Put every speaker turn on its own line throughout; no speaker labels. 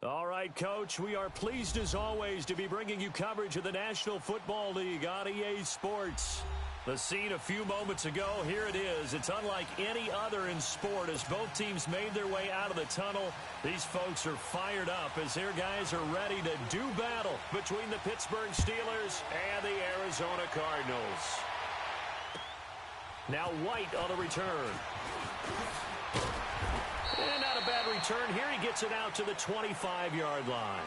All right, Coach, we are pleased as always to be bringing you coverage of the National Football League on EA Sports. The scene a few moments ago, here it is. It's unlike any other in sport as both teams made their way out of the tunnel. These folks are fired up as their guys are ready to do battle between the Pittsburgh Steelers and the Arizona Cardinals. Now White on the return. And not a bad return here. He gets it out to the 25-yard line.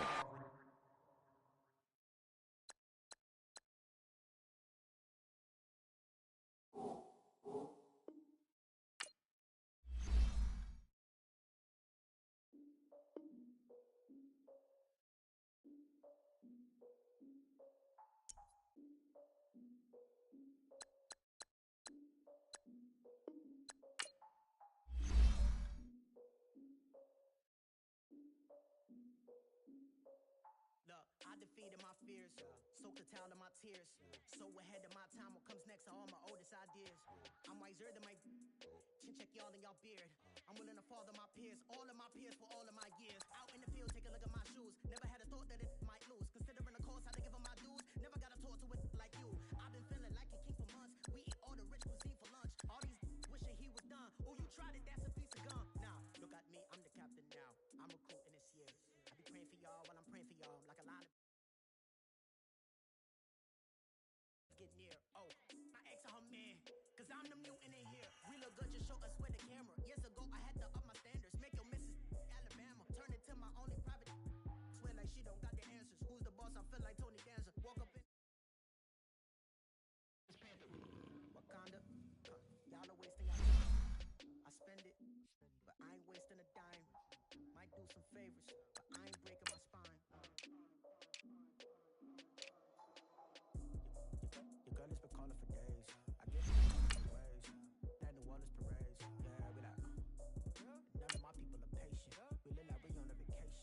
Defeated my fears, soaked a towel in my tears. So ahead of my time, what comes next are all my oldest ideas. I'm wiser than my chin check y'all in y'all beard. I'm willing to father my peers, all of my peers for all of my years. Out in the field, take a look at my shoes. Never had a thought that it might lose. Considering the cost, I had to give them my dues. Never got to talk to it like you. I've been feeling like a king for months. We eat all the rich cuisine for lunch. All these wishing he was done. Oh, you tried it, that's a piece of gum. Now, look at me, I'm the captain now. I'm recruiting this year. I be praying for y'all while I'm praying for y'all. Like a line of get near. Oh, my ex are her man, cause I'm the mutant in here. We look good, just show us where the camera. Years ago, I had to up my standards. Make your missus Alabama. Turn it to my only private. Swear like she don't got the answers. Who's the boss? I feel like Tony Danza. Walk up in Wakanda. Y'all are wasting our time. I spend it, but I ain't wasting a dime. Might do some favors, but I ain't breaking my spine. Your girl has been calling for days. I get ways. That New Orleans parades. Yeah, we like. None of my people are patient. We look like we on a vacation.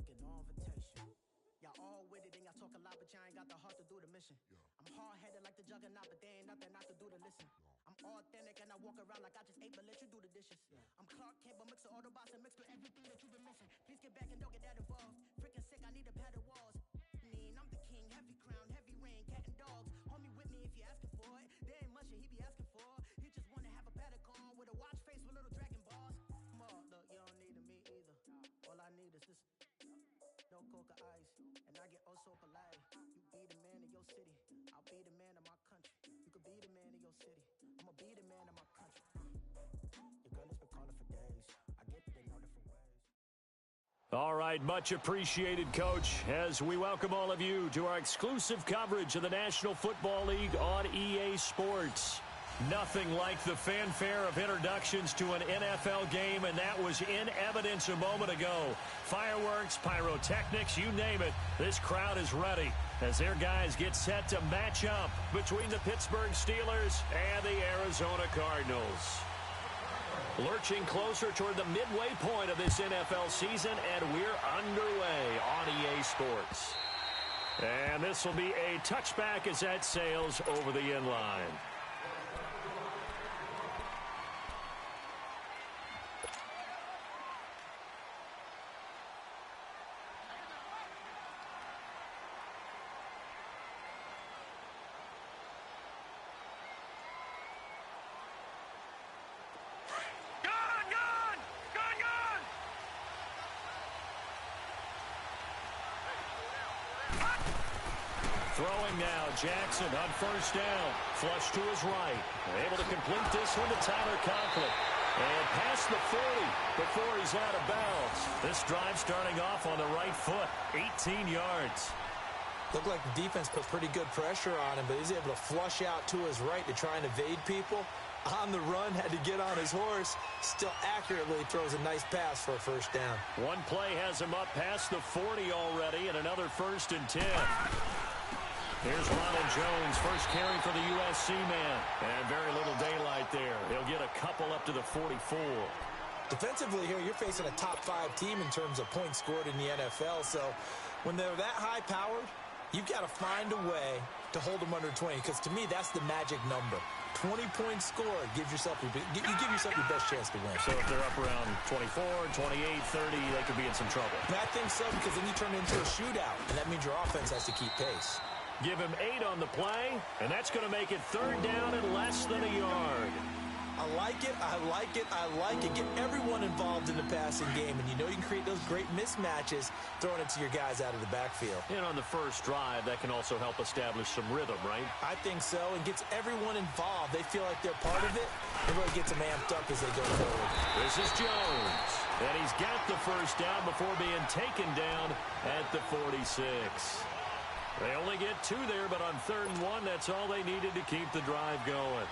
Get no invitation. Y'all all with it and y'all talk a lot, but y'all ain't got the heart to do the mission. I'm hard-headed like the juggernaut, but there ain't nothing I can do to listen. I'm authentic and I walk around like I just ate, but let you do the dishes. I'm Clark Kent, but mix the Autobots and mix with everything that you've been missing. Please get back and don't get that involved. Freaking sick, I need a padded walls. I'm the king, heavy crown, heavy rain, cat and dogs. Homie with me if you're asking for it. There ain't much that he be asking for. He just wanna have a paddock on with a watch face with little dragon balls. Look, you don't need me either. All I need is this. No coca ice, and I get oh so polite. You be the man of your city, I'll be the man of my country. You could be the man of your city, I'ma be the man of my country. Your girl has been calling for days. I get it in all different ways.
All right, much appreciated, Coach, as we welcome all of you to our exclusive coverage of the National Football League on EA Sports. Nothing like the fanfare of introductions to an NFL game, and that was in evidence a moment ago. Fireworks, pyrotechnics, you name it. This crowd is ready as their guys get set to match up between the Pittsburgh Steelers and the Arizona Cardinals. Lurching closer toward the midway point of this NFL season, and we're underway on EA Sports. And this will be a touchback as that sails over the end line. Throwing now, Jackson on first down. Flush to his right. Able to complete this one to Tyler Conklin. And past the 40 before he's out of bounds. This drive starting off on the right foot. 18 yards.
Looked like the defense put pretty good pressure on him, but he's able to flush out to his right to try and evade people. On the run, had to get on his horse. Still accurately throws a nice pass for a first down.
One play has him up past the 40 already, and another 1st and 10. Here's Ronald Jones, first carry for the USC man. And very little daylight there. He'll get a couple up to the 44.
Defensively here, you're facing a top-5 team in terms of points scored in the NFL. So when they're that high-powered, you've got to find a way to hold them under 20. Because to me, that's the magic number. 20-point score. You give yourself your best chance to win.
So if they're up around 24, 28, 30, they could be in some trouble.
And I think so, because then you turn it into a shootout, and that means your offense has to keep pace.
Give him 8 on the play, and that's going to make it 3rd down and less than a yard.
I like it, I like it, I like it. Get everyone involved in the passing game, and you know you can create those great mismatches throwing it to your guys out of the backfield.
And on the first drive, that can also help establish some rhythm, right?
I think so, and gets everyone involved. They feel like they're part of it. It really gets them amped up as they go forward.
This is Jones, and he's got the first down before being taken down at the 46. They only get 2 there, but on 3rd and 1, that's all they needed to keep the drive going.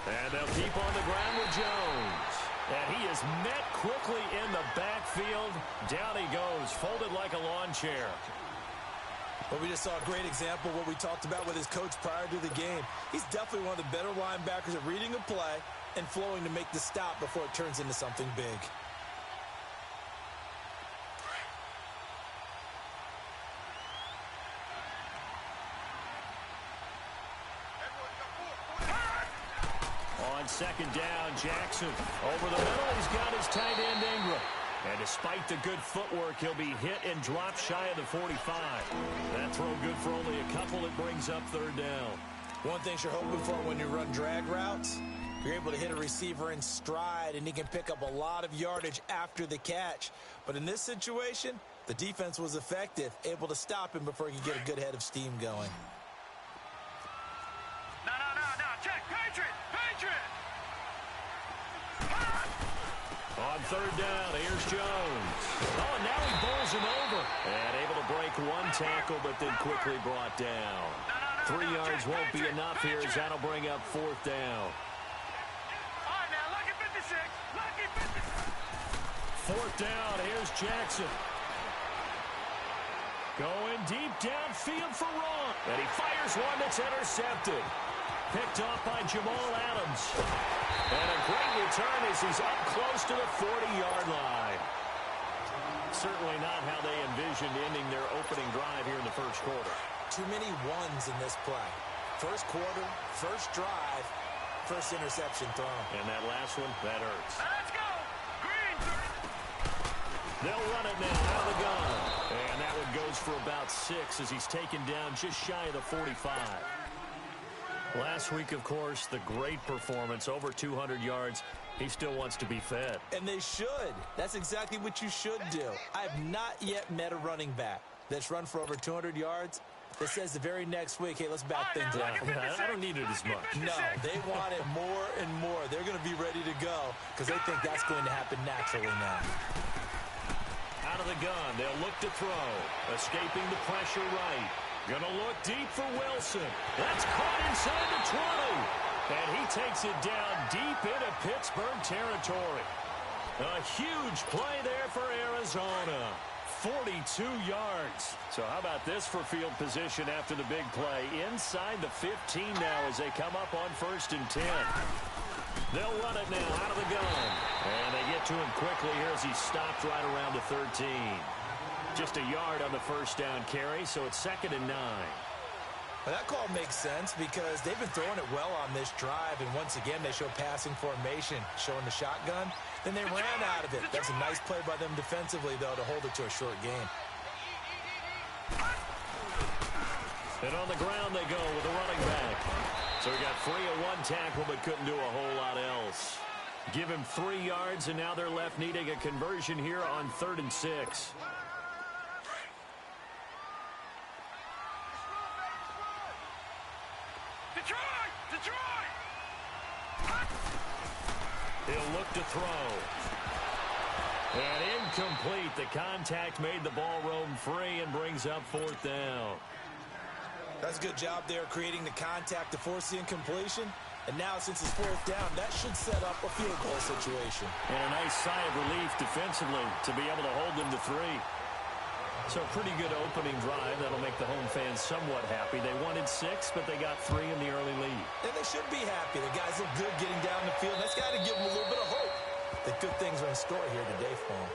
And they'll keep on the ground with Jones. And he is met quickly in the backfield. Down he goes, folded like a lawn chair.
Well, we just saw a great example of what we talked about with his coach prior to the game. He's definitely one of the better linebackers at reading a play and flowing to make the stop before it turns into something big.
On 2nd down, Jackson over the middle. He's got his tight end Ingram. And despite the good footwork, he'll be hit and dropped shy of the 45. That throw good for only a couple. It brings up 3rd down.
One thing you're hoping for when you run drag routes, you're able to hit a receiver in stride, and he can pick up a lot of yardage after the catch. But in this situation, the defense was effective, able to stop him before he could get a good head of steam going.
No, check, Patriot!
On 3rd down, here's Jones. Oh, and now he bowls him over. And able to break 1 tackle, but then quickly brought down. 3 yards won't be enough here, as that'll bring up 4th down.
All right, now, lucky 56. Lucky 56.
4th down, here's Jackson. Going deep downfield for Ron. And he fires one that's intercepted. Picked off by Jamal Adams. And a great return as he's up close to the 40-yard line. Certainly not how they envisioned ending their opening drive here in the first quarter.
Too many ones in this play. First quarter, first drive, first interception thrown.
And that last one, that hurts.
Let's go! Green!
They'll run it now out of the gun. And that one goes for about 6 as he's taken down just shy of the 45. Last week, of course, the great performance, over 200 yards. He still wants to be fed.
And they should. That's exactly what you should do. I have not yet met a running back that's run for over 200 yards that says the very next week, hey, let's back things up.
I don't need it as much.
No, they want it more and more. They're going to be ready to go because they think that's going to happen naturally now.
Out of the gun, they'll look to throw. Escaping the pressure right. Gonna look deep for Wilson. That's caught inside the 20. And he takes it down deep into Pittsburgh territory. A huge play there for Arizona. 42 yards. So how about this for field position after the big play? Inside the 15 now as they come up on 1st and 10. They'll run it now out of the gun. And they get to him quickly here as he stopped right around the 13. Just a yard on the first down carry, so it's 2nd and 9.
Well, that call makes sense because they've been throwing it well on this drive, and once again they show passing formation, showing the shotgun. Then they ran out of it. That's a nice play by them defensively, though, to hold it to a short game.
And on the ground they go with a running back. So he got free of 1 tackle but couldn't do a whole lot else. Give him 3 yards, and now they're left needing a conversion here on 3rd and 6.
Detroit!
He'll look to throw. And incomplete. The contact made the ball roam free and brings up 4th down.
That's a good job there creating the contact to force the incompletion. And now, since it's 4th down, that should set up a field goal situation.
And a nice sigh of relief defensively to be able to hold them to 3. So pretty good opening drive. That'll make the home fans somewhat happy. They wanted 6, but they got 3 in the early lead.
And they should be happy. The guys look good getting down the field. That's got to give them a little bit of hope. The good things are in store here today for them.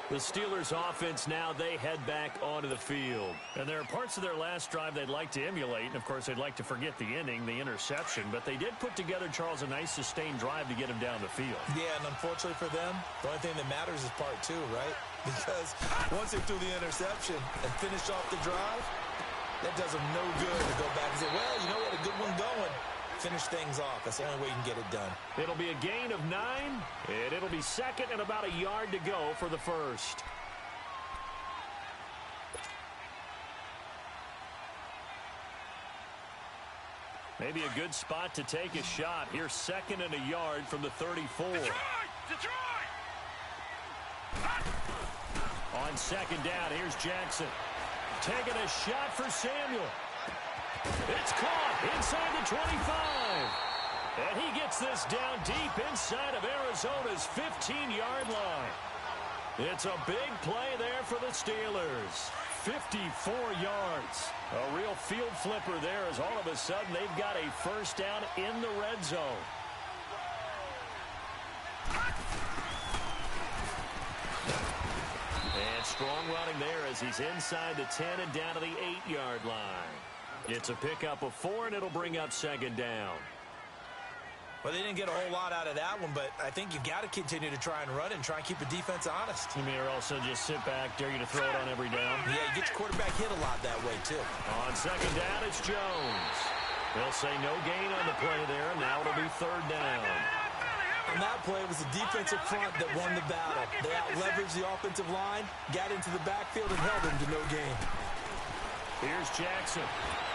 The Steelers offense now, they head back onto the field. And there are parts of their last drive they'd like to emulate. And, of course, they'd like to forget the inning, the interception. But they did put together, Charles, a nice sustained drive to get him down the field.
Yeah, and unfortunately for them, the only thing that matters is part two, right? Because once they threw the interception and finished off the drive, that does them no good to go back and say, well, you know what, a good one going. Finish things off. That's the only way you can get it done.
It'll be a gain of 9, and it'll be second and about a yard to go for the first. Maybe a good spot to take a shot. Here's second and a yard from the 34.
Detroit!
On second down, here's Jackson. Taking a shot for Samuel. It's caught inside the 25. And he gets this down deep inside of Arizona's 15-yard line. It's a big play there for the Steelers. 54 yards. A real field flipper there as all of a sudden they've got a first down in the red zone. And strong running there as he's inside the 10 and down to the 8-yard line. It's a pickup of 4, and it'll bring up second down.
Well, they didn't get a whole lot out of that one, but I think you've got to continue to try and run and try and keep the defense honest.
You mean, or also just sit back, dare you to throw it on every down?
Yeah, you get your quarterback hit a lot that way, too.
On second down, it's Jones. They'll say no gain on the play there, and now it'll be third down.
On that play, it was the defensive front that won the battle. They out-leveraged the offensive line, got into the backfield, and held him to no gain.
Here's Jackson.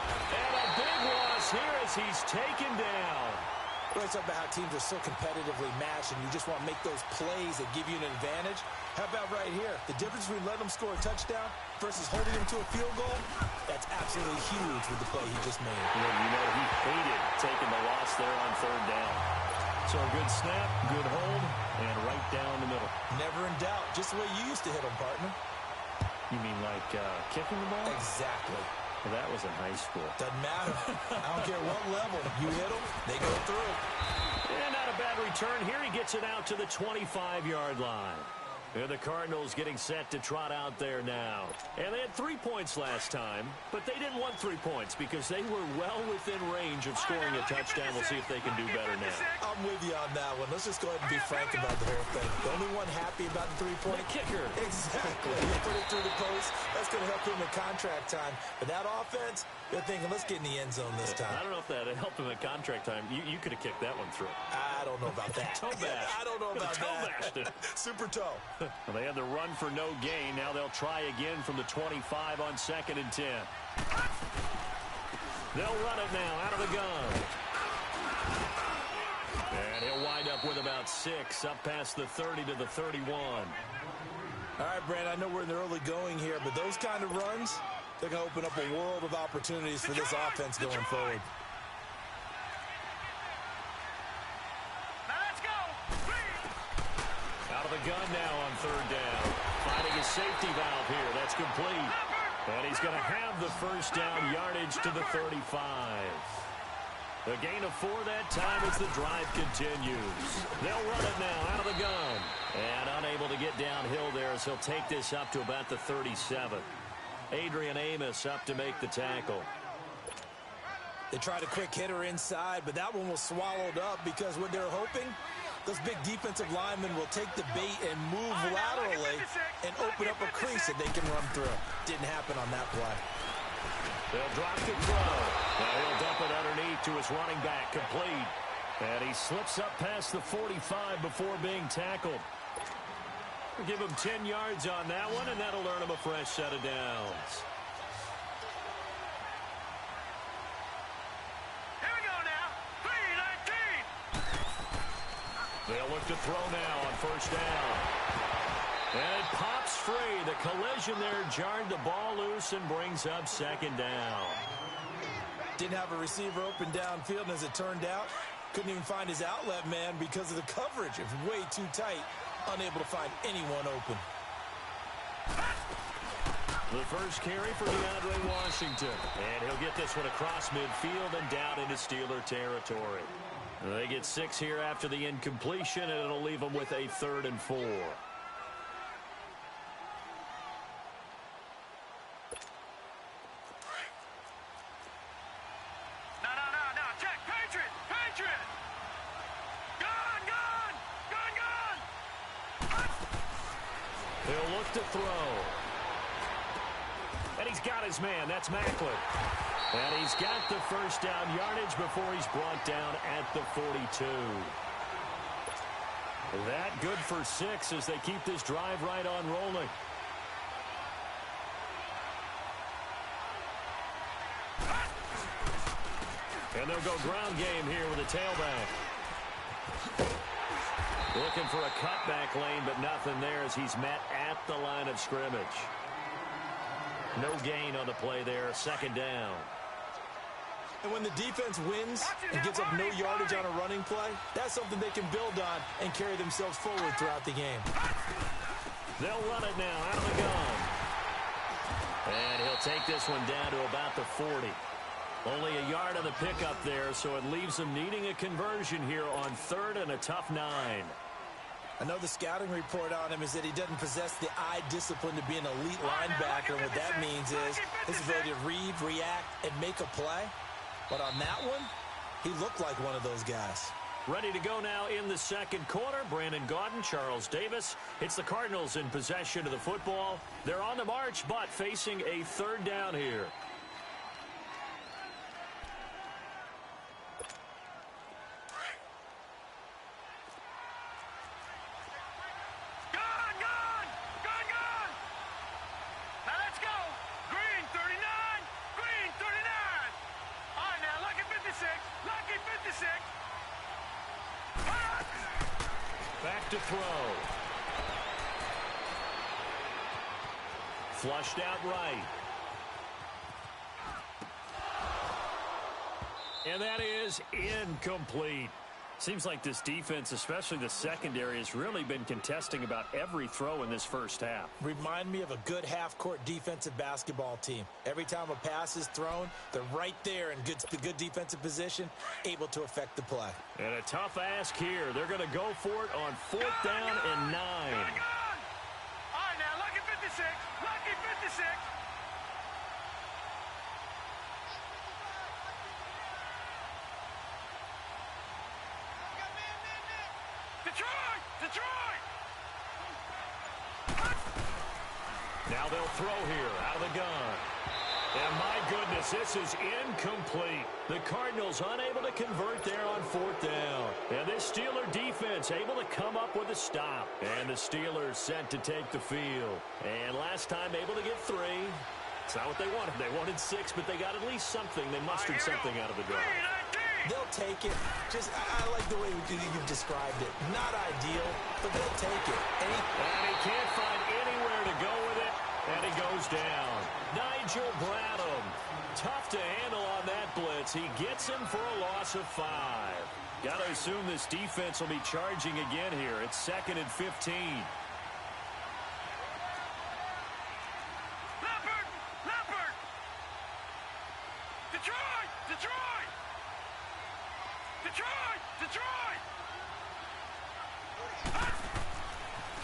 And a big loss here as he's taken down.
Well, it's about how teams are so competitively matched, and you just want to make those plays that give you an advantage. How about right here? The difference between letting them score a touchdown versus holding them to a field goal, that's absolutely huge with the play he just made.
Well, you know, he hated taking the loss there on third down. So a good snap, good hold, and right down the middle.
Never in doubt. Just the way you used to hit them, partner.
You mean like kicking the ball?
Exactly.
Well, that was in high school.
Doesn't matter. I don't care what level. You hit them, they go through.
And not a bad return here. He gets it out to the 25-yard line. And the Cardinals getting set to trot out there now. And they had 3 points last time, but they didn't want 3 points because they were well within range of scoring a touchdown. We'll see if they can do better now.
I'm with you on that one. Let's just go ahead and be frank about the whole thing. The only one happy about the 3-point
kicker.
Exactly. He put it through the post. That's going to help him in contract time. But that offense, they're thinking, let's get in the end zone this time.
I don't know if that helped him at contract time. You could have kicked that one through.
I don't know about that.
Toe bash.
I don't know about
that.
Super toe.
Well, they had the run for no gain. Now they'll try again from the 25 on second and 10. They'll run it now out of the gun. And he'll wind up with about 6 up past the 30 to the 31.
All right, Brandon, I know we're in the early going here, but those kind of runs, they're going to open up a world of opportunities for this offense going forward.
Out of the gun now on third down. Finding his safety valve here. That's complete. And he's going to have the first down yardage to the 35. A gain of 4 that time as the drive continues. They'll run it now out of the gun. And unable to get downhill there as he'll take this up to about the 37. Adrian Amos up to make the tackle.
They tried a quick hitter inside, but that one was swallowed up because what they're hoping, those big defensive linemen will take the bait and move laterally and open up a crease that they can run through. Didn't happen on that play.
They'll drop the throw. Now he'll dump it underneath to his running back, complete. And he slips up past the 45 before being tackled. We'll give him 10 yards on that one, and that'll earn him a fresh set of downs.
Here we go now. 3-19.
They'll look to throw now on first down. And it pops free. The collision there jarred the ball loose and brings up second down.
Didn't have a receiver open downfield, and as it turned out, couldn't even find his outlet man because of the coverage. It was way too tight. Unable to find anyone open.
The first carry for DeAndre Washington. And he'll get this one across midfield and down into Steeler territory. They get 6 here after the incompletion, and it'll leave them with a 3rd and 4. He'll look to throw. And he's got his man. That's Macklin. And he's got the first down yardage before he's brought down at the 42. That good for 6 as they keep this drive right on rolling. And they'll go ground game here with a tailback. Looking for a cutback lane, but nothing there as he's met at the line of scrimmage. No gain on the play there. 2nd down.
And when the defense wins and gives up no yardage on a running play, that's something they can build on and carry themselves forward throughout the game.
They'll run it now out of the gun. And he'll take this one down to about the 40. Only a yard on the pickup there, so it leaves them needing a conversion here on 3rd and a tough 9.
I know the scouting report on him is that he doesn't possess the eye discipline to be an elite linebacker, and what that means is his ability to read, react, and make a play. But on that one, he looked like one of those guys.
Ready to go now in the 2nd quarter. Brandon Gaudin, Charles Davis. It's the Cardinals in possession of the football. They're on the march, but facing a 3rd down here. Back to throw. Flushed out right. And that is incomplete. Seems like this defense, especially the secondary, has really been contesting about every throw in this first half.
Remind me of a good half-court defensive basketball team. Every time a pass is thrown, they're right there in good defensive position, able to affect the play.
And a tough ask here. They're going to go for it on 4th down and 9.
All right, now, lucky 56. Lucky 56. Detroit!
Now they'll throw here out of the gun. And my goodness, this is incomplete. The Cardinals unable to convert there on 4th down. And this Steeler defense able to come up with a stop. And the Steelers set to take the field. And last time able to get 3. It's not what they wanted. They wanted 6, but they got at least something. They mustered something out of the drive.
They'll take it. I like the way you've described it. Not ideal, but they'll take it. And
he can't find anywhere to go with it, and he goes down. Nigel Bradham, tough to handle on that blitz. He gets him for a loss of 5. Got to assume this defense will be charging again here. It's 2nd and 15.
Leopard! Detroit!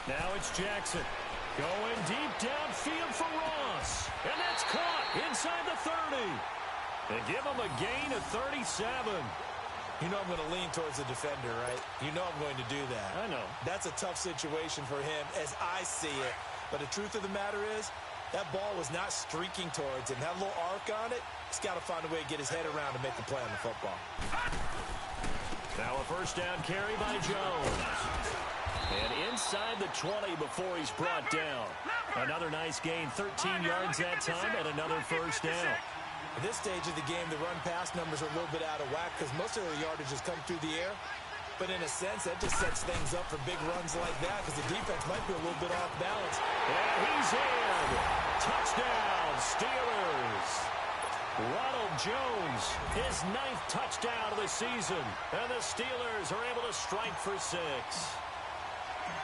Now it's Jackson. Going deep downfield for Ross. And that's caught inside the 30. They give him a gain of 37.
you know I'm going to lean towards the defender, right? You know I'm going to do that.
I know.
That's a tough situation for him as I see it. But the truth of the matter is, that ball was not streaking towards him. That little arc on it, he's got to find a way to get his head around to make the play on the football.
Now a first down carry by Jones. And inside the 20 before he's brought down. Another nice gain, 13 yards that time, and another first down.
At this stage of the game, the run-pass numbers are a little bit out of whack because most of the yardage has come through the air. But in a sense, that just sets things up for big runs like that because the defense might be a little bit off balance.
And he's in. Touchdown, Steelers. Ronald Jones, his 9th touchdown of the season. And the Steelers are able to strike for 6.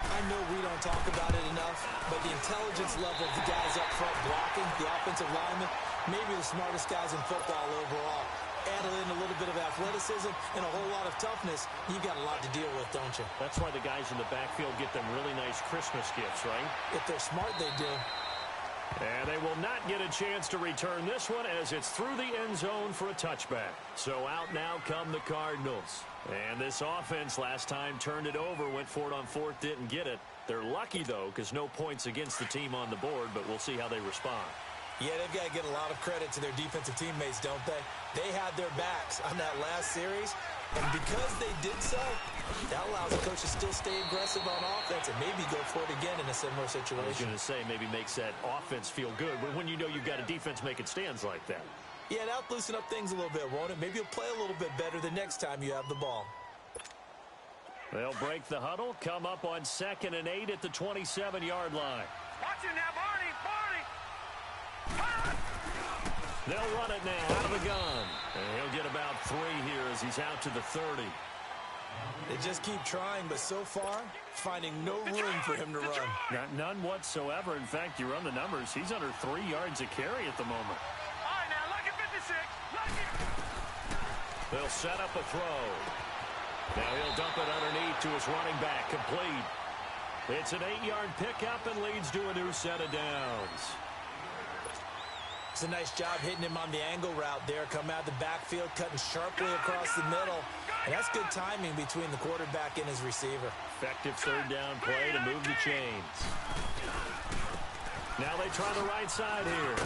I know we don't talk about it enough, but the intelligence level of the guys up front blocking, the offensive linemen, maybe the smartest guys in football overall. add in a little bit of athleticism and a whole lot of toughness, you've got a lot to deal with, don't you?
That's why the guys in the backfield get them really nice Christmas gifts, right?
If they're smart, they do.
And they will not get a chance to return this one as it's through the end zone for a touchback. So out now come the Cardinals. And this offense last time turned it over, went for it on fourth, didn't get it. They're lucky, though, because no points against the team on the board, but we'll see how they respond.
Yeah, they've got to get a lot of credit to their defensive teammates, don't they? They had their backs on that last series, and because they did so, that allows the coach to still stay aggressive on offense and maybe go for it again in a similar situation.
I was going to say maybe makes that offense feel good, but when you know you've got a defense making stands like that.
Yeah, that'll loosen up things a little bit, won't it? Maybe you'll play a little bit better the next time you have the ball.
They'll break the huddle, come up on 2nd and 8 at the 27-yard line.
Watch him now, Barney!
They'll run it now out of the gun. And he'll get about 3 here as he's out to the 30.
They just keep trying, but so far, finding no room for him to run.
None whatsoever. In fact, you run the numbers, he's under 3 yards a carry at the moment.
All right, now, lucky 56. Lucky.
They'll set up a throw. Now he'll dump it underneath to his running back, complete. It's an 8-yard pickup and leads to a new set of downs.
It's a nice job hitting him on the angle route there. Come out of the backfield, cutting sharply across the middle. And that's good timing between the quarterback and his receiver.
Effective third down play to move the chains. Now they try the right side here.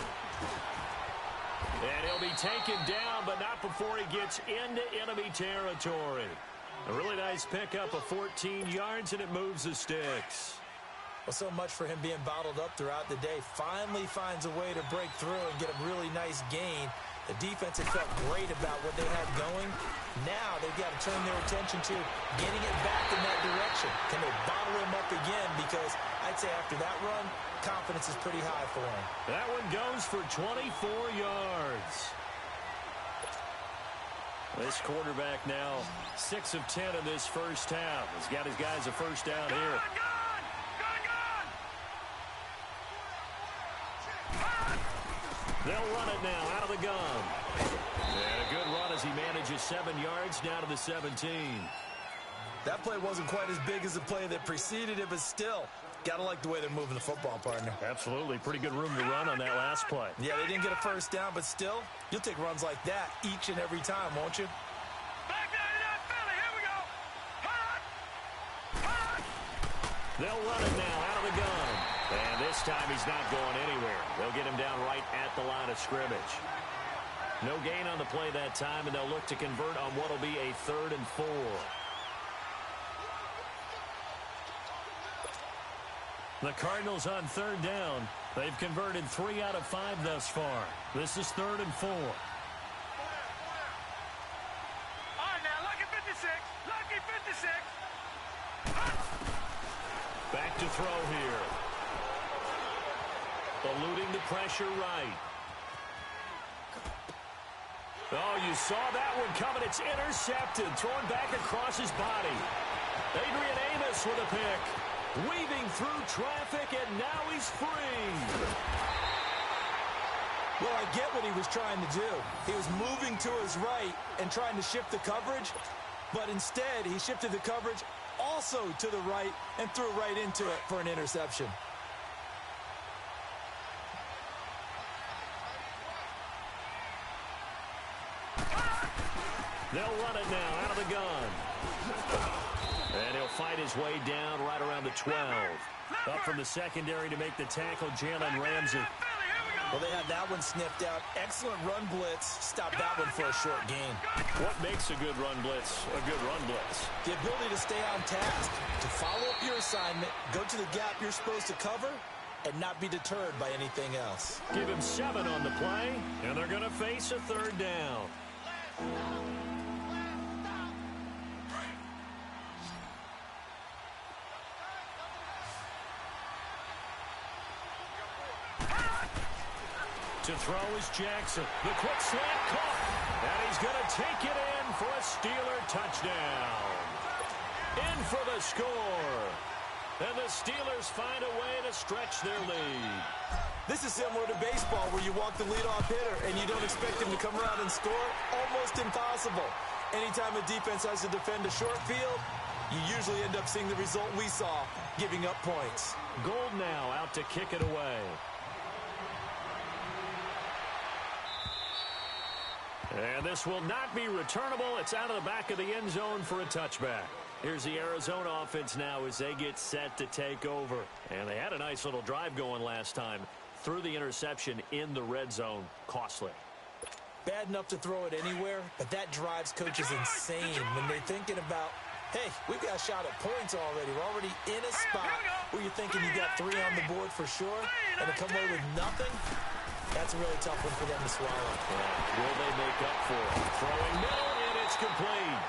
And he'll be taken down, but not before he gets into enemy territory. A really nice pickup of 14 yards, and it moves the sticks.
Well, so much for him being bottled up throughout the day. Finally finds a way to break through and get a really nice gain. The defense had felt great about what they had going. Now they've got to turn their attention to getting it back in that direction. Can they bottle him up again? Because I'd say after that run, confidence is pretty high for him.
That one goes for 24 yards. This quarterback now 6 of 10 in this first half. He's got his guys a first down here. They'll run it now out of the gun. And a good run as he manages 7 yards down to the 17.
That play wasn't quite as big as the play that preceded it, but still, got to like the way they're moving the football, partner.
Absolutely. Pretty good room to run on that last play.
Yeah, they didn't get a first down, but still, you'll take runs like that each and every time, won't you?
Back down to that Philly. Here we go.
They'll run it now out of the gun. And this time he's not going anywhere. They'll get him down right at the line of scrimmage. No gain on the play that time, and they'll look to convert on what will be a 3rd and 4. The Cardinals on 3rd down. They've converted 3 out of 5 thus far. This is 3rd and 4.
All right, now, lucky 56. Lucky 56.
Back to throw here. Eluding the pressure right. Oh, you saw that one coming. It's intercepted. Thrown back across his body. Adrian Amos with a pick. Weaving through traffic, and now he's free.
Well, I get what he was trying to do. He was moving to his right and trying to shift the coverage, but instead he shifted the coverage also to the right and threw right into it for an interception.
They'll run it now out of the gun. And he'll fight his way down right around the 12. Up from the secondary to make the tackle, Jalen Ramsey.
Well, they had that one sniffed out. Excellent run blitz. Stopped that one for a short gain.
What makes a good run blitz a good run blitz?
The ability to stay on task, to follow up your assignment, go to the gap you're supposed to cover, and not be deterred by anything else.
Give him 7 on the play, and they're going to face a 3rd down. To throw is Jackson. The quick slant caught. And he's going to take it in for a Steeler touchdown. In for the score. And the Steelers find a way to stretch their lead.
This is similar to baseball where you walk the leadoff hitter and you don't expect him to come around and score. Almost impossible. Anytime a defense has to defend a short field, you usually end up seeing the result we saw, giving up points.
Gold now out to kick it away. And this will not be returnable. It's out of the back of the end zone for a touchback. Here's the Arizona offense now as they get set to take over. And they had a nice little drive going last time. Threw the interception in the red zone. Costly.
Bad enough to throw it anywhere, but that drives coaches insane when they're thinking about, hey, we've got a shot at points already. We're already in a spot where you're thinking you got 3 on the board for sure, and to come away with nothing, that's a really tough one for them to swallow.
Yeah. Will they make up for it? Throwing middle, and it's complete.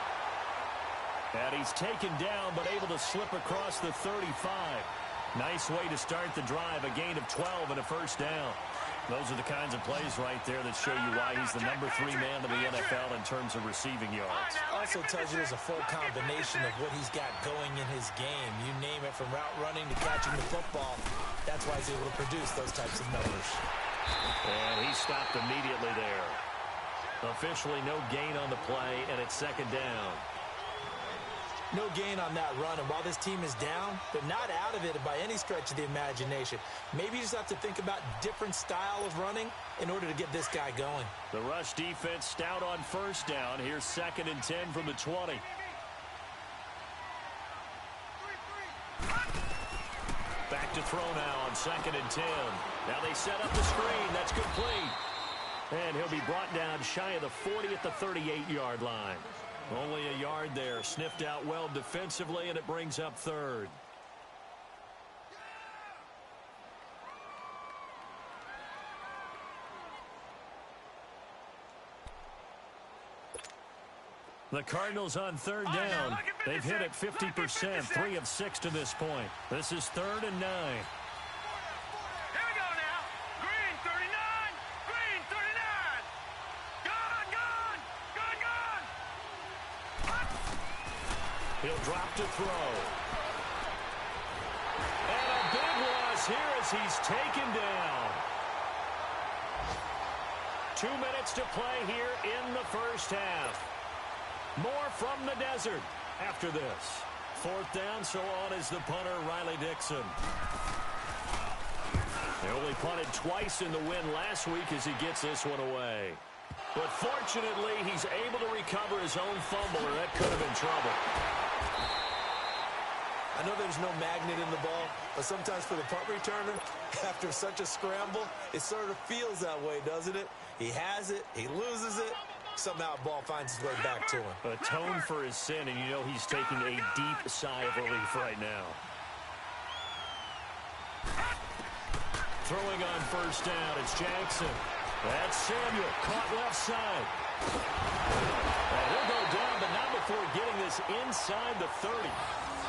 And he's taken down, but able to slip across the 35. Nice way to start the drive, a gain of 12 and a first down. Those are the kinds of plays right there that show you why he's the number 3 man in the NFL in terms of receiving yards.
Also tells you there's a full combination of what he's got going in his game. You name it, from route running to catching the football. That's why he's able to produce those types of numbers.
And he stopped immediately there. Officially no gain on the play, and it's second down.
No gain on that run, and while this team is down, they're not out of it by any stretch of the imagination. Maybe you just have to think about different style of running in order to get this guy going.
The rush defense stout on first down. Here's 2nd and 10 from the 20. Back to throw now on 2nd and 10. Now they set up the screen. That's complete. And he'll be brought down shy of the 40 at the 38-yard line. Only a yard there. Sniffed out well defensively, and it brings up 3rd. The Cardinals on 3rd down. They've hit it 50%, 3 of 6 to this point. This is 3rd and 9. He'll drop to throw. And a big loss here as he's taken down. 2 minutes to play here in the first half. More from the desert after this. 4th down, so on is the punter, Riley Dixon. They only punted twice in the win last week as he gets this one away. But fortunately, he's able to recover his own fumble, or that could have been trouble.
I know there's no magnet in the ball, but sometimes for the punt returner, after such a scramble, it sort of feels that way, doesn't it? He has it, he loses it, somehow the ball finds its way back to him.
Atone for his sin, and you know he's taking a deep sigh of relief right now. Throwing on first down, it's Jackson. That's Samuel, caught left side. And he'll go down, but not before getting this inside the 30.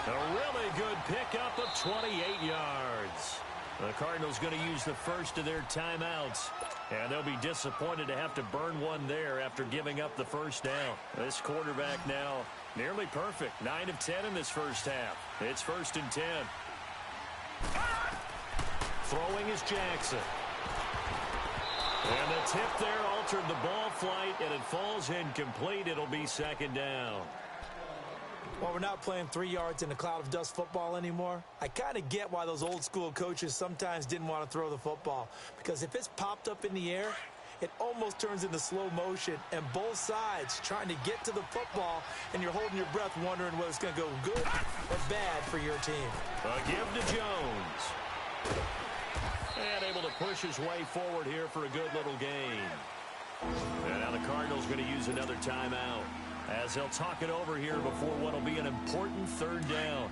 A really good pickup of 28 yards. The Cardinals going to use the first of their timeouts. And they'll be disappointed to have to burn one there after giving up the first down. This quarterback now nearly perfect. 9 of 10 in this first half. It's 1st and 10. Throwing is Jackson. And the tip there altered the ball flight, and it falls incomplete. It'll be 2nd down.
Well, we're not playing 3 yards in a cloud of dust football anymore. I kind of get why those old school coaches sometimes didn't want to throw the football. Because if it's popped up in the air, it almost turns into slow motion. And both sides trying to get to the football, and you're holding your breath wondering whether it's going to go good or bad for your team.
A give to Jones. And able to push his way forward here for a good little gain. And now the Cardinals going to use another timeout, as they'll talk it over here before what will be an important 3rd down.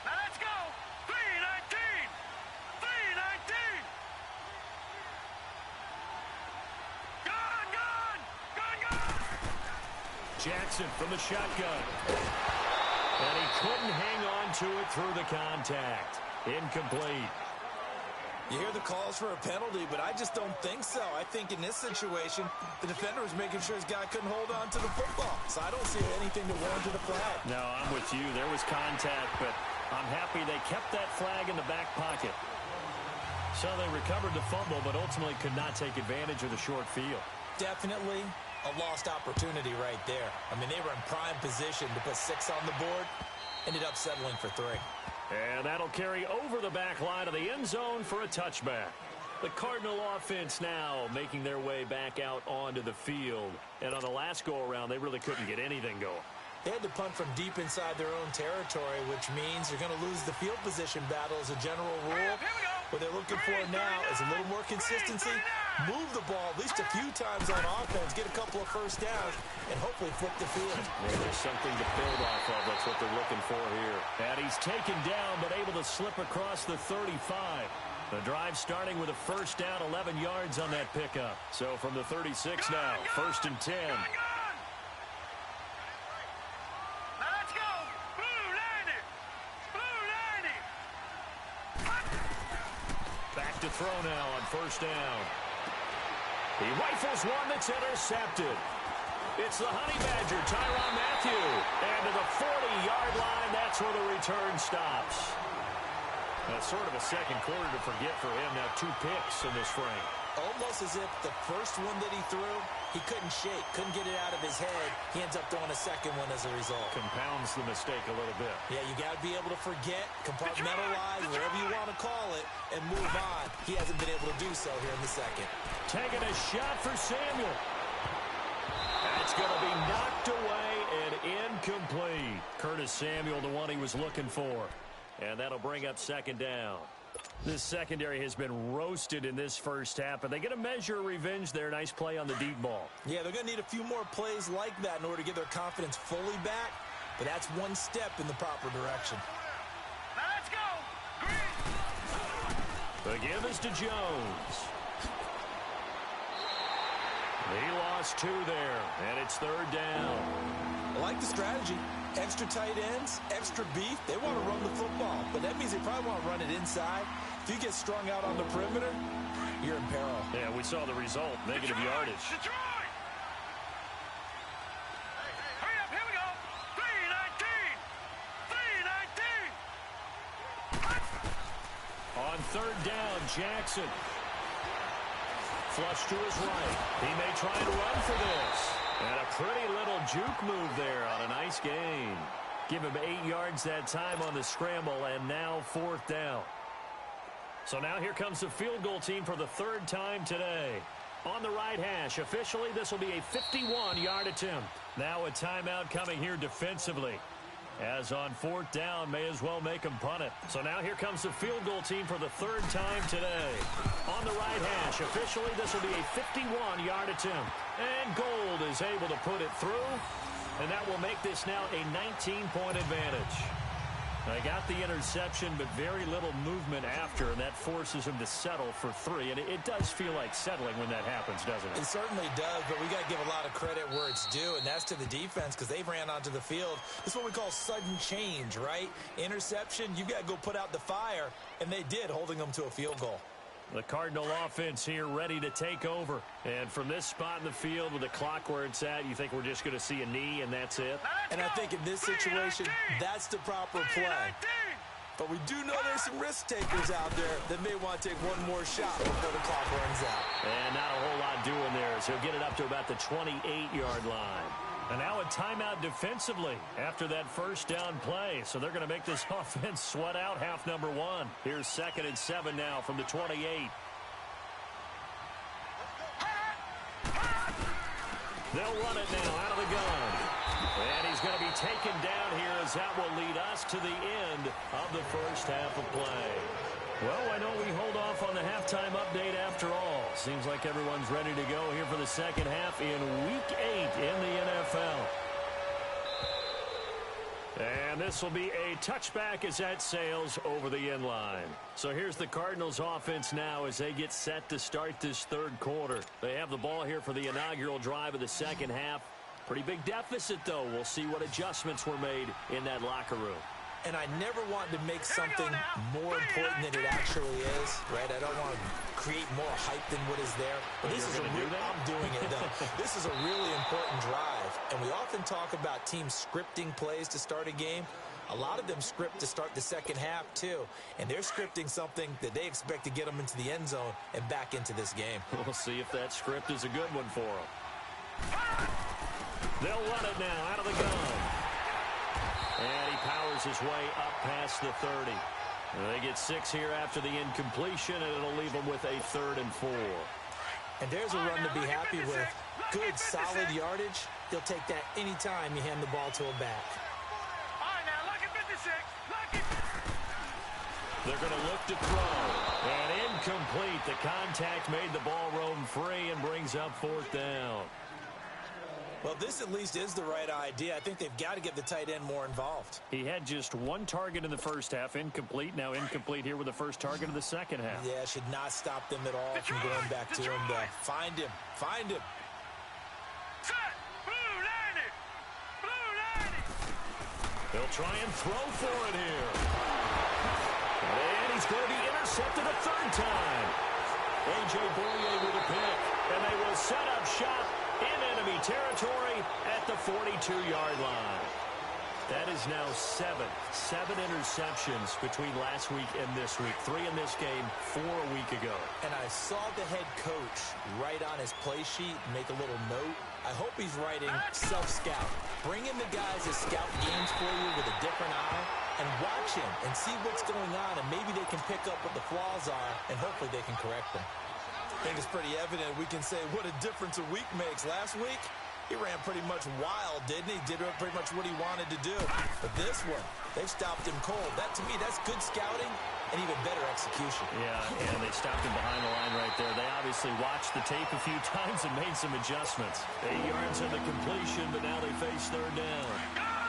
Now let's go. 3:19. 3:19. Gone.
Jackson from the shotgun. And he couldn't hang on to it through the contact. Incomplete.
You hear the calls for a penalty, but I just don't think so. I think in this situation, the defender was making sure his guy couldn't hold on to the football. So I don't see anything to warrant the flag.
No, I'm with you. There was contact, but I'm happy they kept that flag in the back pocket. So they recovered the fumble, but ultimately could not take advantage of the short field.
Definitely a lost opportunity right there. I mean, they were in prime position to put 6 on the board. Ended up settling for 3.
And that'll carry over the back line of the end zone for a touchback. The Cardinal offense now making their way back out onto the field. And on the last go-around, they really couldn't get anything going.
They had to punt from deep inside their own territory, which means you're going to lose the field position battle as a general rule. What they're looking for now is a little more consistency, move the ball at least a few times on offense, get a couple of first downs, and hopefully flip the field.
Yeah, there's something to build off of. That's what they're looking for here. And he's taken down, but able to slip across the 35. The drive starting with a first down, 11 yards on that pickup. So from the 36 now, 1st and 10. To throw now on first down. He rifles one that's intercepted. It's the Honey Badger, Tyrann Mathieu. And to the 40-yard line, that's where the return stops. That's sort of a second quarter to forget for him. Now 2 picks in this frame.
Almost as if the first one that he threw, he couldn't shake, couldn't get it out of his head. He ends up throwing a second one as a result.
Compounds the mistake a little bit.
Yeah, you got to be able to forget, compartmentalize, whatever you want to call it, and move on. He hasn't been able to do so here in the second.
Taking a shot for Samuel. That's going to be knocked away and incomplete. Curtis Samuel, the one he was looking for. And that'll bring up second down. This secondary has been roasted in this first half, but they get a measure of revenge there. Nice play on the deep ball.
Yeah, they're going to need a few more plays like that in order to get their confidence fully back, but that's one step in the proper direction.
Let's go!
The give is to Jones. He lost 2 there, and it's 3rd down.
I like the strategy. Extra tight ends, extra beef. They want to run the football, but that means they probably want to run it inside. If you get strung out on the perimeter, you're in peril.
Yeah, we saw the result, negative yardage.
Detroit! Hurry up, here we go! 3-19! 3-19!
On 3rd down, Jackson. Flush to his right. He may try to run for this. And a pretty little juke move there on a nice gain. Give him 8 yards that time on the scramble, and now 4th down. So now here comes the field goal team for the 3rd time today. On the right hash, officially this will be a 51-yard attempt. Now a timeout coming here defensively. As on 4th down, may as well make him punt it. So now here comes the field goal team for the 3rd time today. On the right hash, officially this will be a 51-yard attempt. And Gold is able to put it through. And that will make this now a 19-point advantage. They got the interception, but very little movement after, and that forces him to settle for 3. And it does feel like settling when that happens, doesn't it?
It certainly does, but we got to give a lot of credit where it's due, and that's to the defense because they ran onto the field. This is what we call sudden change, right? Interception, you got to go put out the fire, and they did, holding them to a field goal.
The Cardinal offense here ready to take over. And from this spot in the field with the clock where it's at, you think we're just going to see a knee and that's it?
And I think in this situation, that's the proper play. But we do know there's some risk takers out there that may want to take one more shot before the clock runs out.
And not a whole lot doing there, so he'll get it up to about the 28-yard line. And now a timeout defensively after that first down play. So they're going to make this offense sweat out half number 1. Here's 2nd and 7 now from the 28. They'll run it now out of the gun. And he's going to be taken down here as that will lead us to the end of the first half of play. Well, why don't we hold off on the halftime update after all? Seems like everyone's ready to go here for the second half in Week 8 in the NFL. And this will be a touchback as that sails over the end line. So here's the Cardinals offense now as they get set to start this 3rd quarter. They have the ball here for the inaugural drive of the second half. Pretty big deficit, though. We'll see what adjustments were made in that locker room.
And I never want to make something more important than it actually is, right? I don't want to create more hype than what is there. But this is I'm doing it, though. This is a really important drive. And we often talk about teams scripting plays to start a game. A lot of them script to start the second half, too. And they're scripting something that they expect to get them into the end zone and back into this game.
We'll see if that script is a good one for them. They'll run it now out of the gun. And he powers his way up past the 30. They get 6 here after the incompletion, and it'll leave them with a 3rd and 4.
And there's a run to be happy with. Good, solid yardage. They'll take that any time you hand the ball to a back.
They're going to look to throw. And incomplete. The contact made the ball roam free and brings up 4th down.
Well, this at least is the right idea. I think they've got to get the tight end more involved.
He had just 1 target in the first half, incomplete. Now incomplete here with the first target of the second half.
Yeah, should not stop them at all from going back to him. Find him. Find him.
They'll try and throw for it here. And he's going to be intercepted a 3rd time. A.J. Bouye with a pick. And they will set up shop in enemy territory at the 42-yard line. That is now 7 interceptions between last week and this week. 3 in this game, 4 a week ago.
And I saw the head coach write on his play sheet, make a little note. I hope he's writing self-scout. Bring in the guys that scout games for you with a different eye and watch him and see what's going on, and maybe they can pick up what the flaws are, and hopefully they can correct them. I think it's pretty evident we can say what a difference a week makes. Last week, he ran pretty much wild, didn't he? Did pretty much what he wanted to do. But this one, they've stopped him cold. That, to me, that's good scouting and even better execution.
Yeah, and they stopped him behind the line right there. They obviously watched the tape a few times and made some adjustments. 8 yards on the completion, but now they face 3rd down.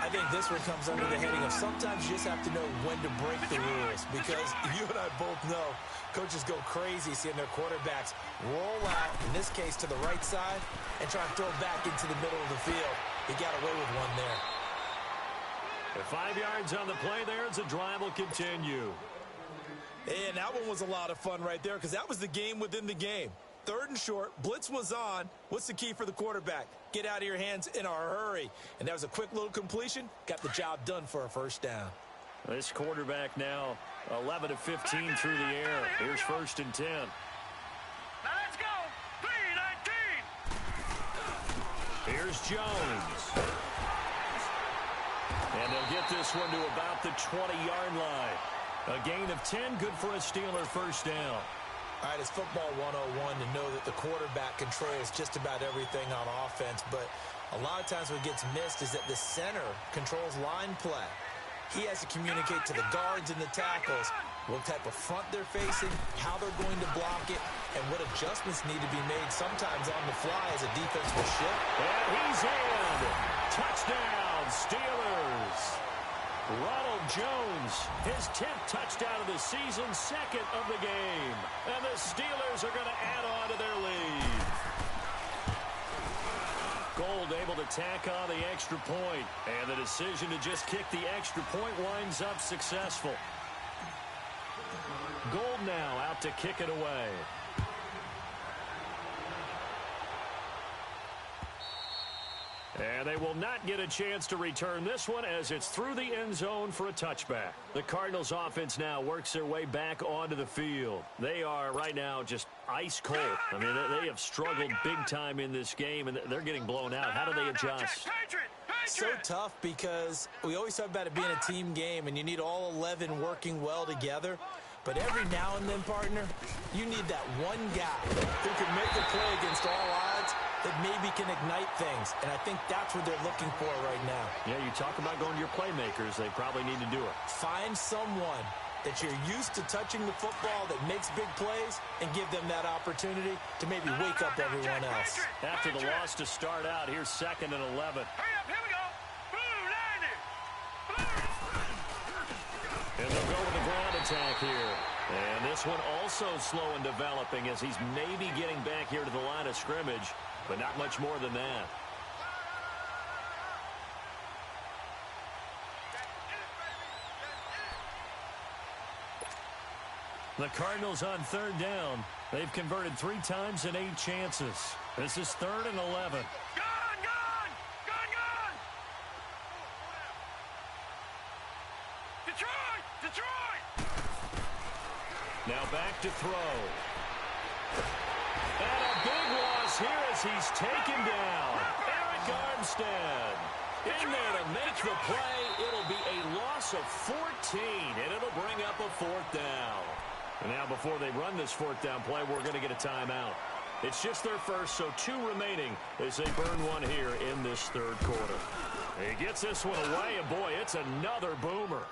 I think this one comes under the heading of sometimes you just have to know when to break the rules, because you and I both know coaches go crazy seeing their quarterbacks roll out, in this case to the right side, and try to throw back into the middle of the field. He got away with one there.
At 5 yards on the play there, the drive will continue.
And that one was a lot of fun right there, because that was the game within the game. 3rd and short, blitz was on. What's the key for the quarterback? Get out of your hands in a hurry. And that was a quick little completion. Got the job done for a 1st down.
This quarterback now 11 of 15 through the air. Here's 1st and 10.
Now let's go. 3-19.
Here's Jones. And they'll get this one to about the 20-yard line. A gain of 10, good for a Steeler 1st down.
All right, it's football 101 to know that the quarterback controls just about everything on offense, but a lot of times what gets missed is that the center controls line play. He has to communicate to the guards and the tackles what type of front they're facing, how they're going to block it, and what adjustments need to be made sometimes on the fly as a defense will shift.
And he's in. Touchdown, Steelers. Ronald Jones, his 10th touchdown of the season, 2nd of the game. And the Steelers are going to add on to their lead. Gold able to tack on the extra point. And the decision to just kick the extra point winds up successful. Gold now out to kick it away. And they will not get a chance to return this one as it's through the end zone for a touchback. The Cardinals offense now works their way back onto the field. They are right now just ice cold. I mean, they have struggled big time in this game, and they're getting blown out. How do they adjust?
So tough, because we always talk about it being a team game, and you need all 11 working well together. But every now and then, partner, you need that one guy who can make a play against all odds that maybe can ignite things. And I think that's what they're looking for right now.
Yeah, you talk about going to your playmakers. They probably need to do it.
Find someone that you're used to touching the football that makes big plays and give them that opportunity to maybe wake up everyone else.
After the loss to start out, here's 2nd and 11.
Hurry up, here we go. Blue, 90.
And they'll go with the ground attack here. And this one also slow in developing as he's maybe getting back here to the line of scrimmage, but not much more than that. The Cardinals on third down. They've converted 3 times in 8 chances. This is 3rd and 11.
Gun! Detroit!
Now back to throw. And a big loss here as he's taken down. Eric Armstead in there to make the play. It'll be a loss of 14, and it'll bring up a 4th down. And now before they run this 4th down play, we're going to get a timeout. It's just their first, so 2 remaining as they burn one here in this 3rd quarter. He gets this one away, and boy, it's another boomer.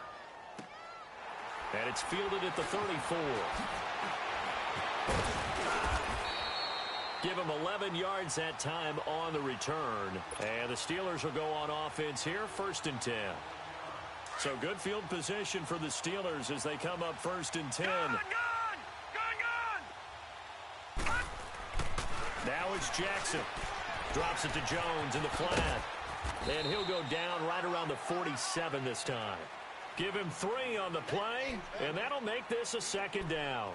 And it's fielded at the 34. Give him 11 yards that time on the return. And the Steelers will go on offense here, 1st and 10. So good field position for the Steelers as they come up 1st and 10.
Gun!
Now it's Jackson. Drops it to Jones in the flat. And he'll go down right around the 47 this time. Give him 3 on the play, and that'll make this a 2nd down.